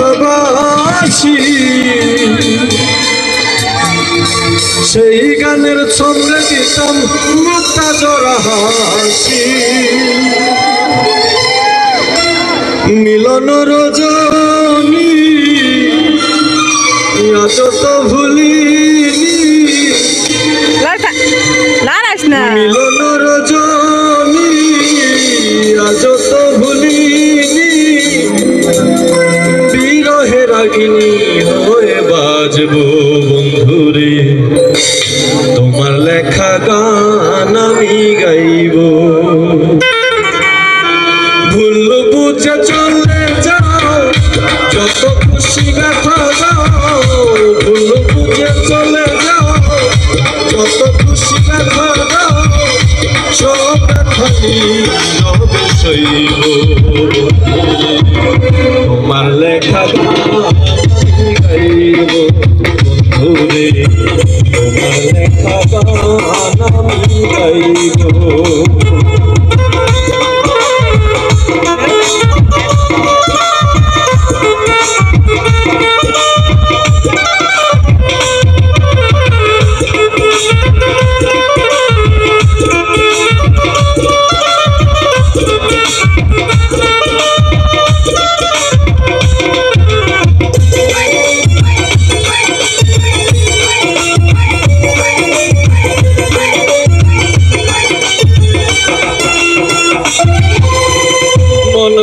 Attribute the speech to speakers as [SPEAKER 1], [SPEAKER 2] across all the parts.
[SPEAKER 1] ভালোবাসাবাসি সেই গানের ছন্দে দিতাম মুক্তা জোড়া হাসি মিলন রজনী আজ তো ভুলিনি মিলন রজনী আজ তো ভুলিনি বিরহে রাগিনী হয়ে বাজবো বন্ধুরে তোমার লেখা গান আমি গাইব ভুল বুঝে চলে যাও যত খুশি ব্যথা দাও ভুল বুঝে চলে যাও যত খুশি ব্যথা দাও সব ব্যথাই রবে সইব তোমার লেখা গান গাইব বন্ধুরে তোমার লেখা গান আমি গাইব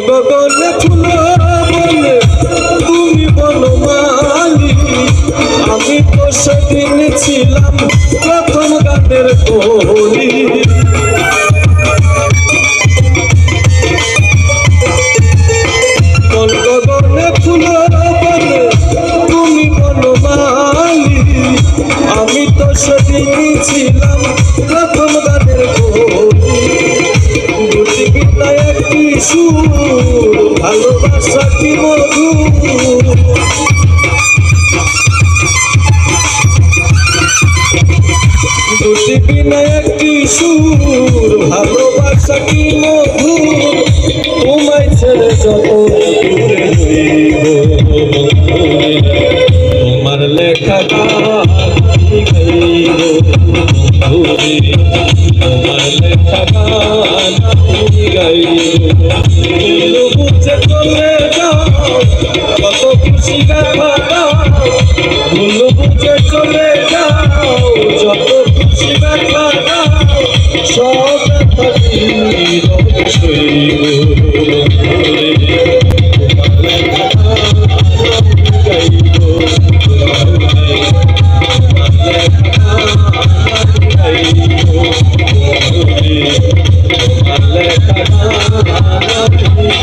[SPEAKER 1] গগনে ফুল বলে তুমি বনমালী আমি তো সেদিন ছিলাম প্রথম গানের কলি গগনে ফুল বলে তুমি বনমালী আমি তো সেদিন ছিলাম প্রথম গানের কলি একটি সুর ভালোবাসা কি মধু দুটি বিনা একটি সুর ভালোবাসা কি মধু তোমায় ছেড়ে যত দূরে হইব তোমার লেখা গান গাইব তোমার লেখা গান গাইব বুঝে চলে যাও কত খুশি ব্যথা দাও ভুল বুঝে চলে যাও যত খুশি ব্যথা দাও সব ব্যথা সইব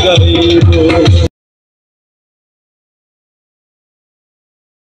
[SPEAKER 1] গাইব